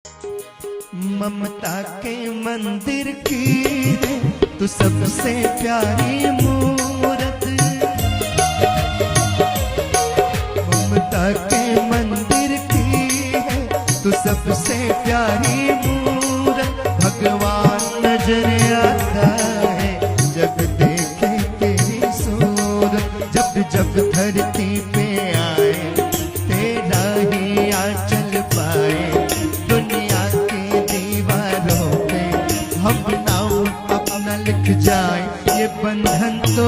ममता के मंदिर की है तू सबसे प्यारी मूरत। ममता के मंदिर की है तू सबसे प्यारी मूरत। भगवान नजर आता है जब देखे तेरी सूरत। जब जब धरती पे आए तेरा ही आंचल पाए। दुनिया के दीवारों पे हम नाम अपना लिख जाए। ये बंधन तो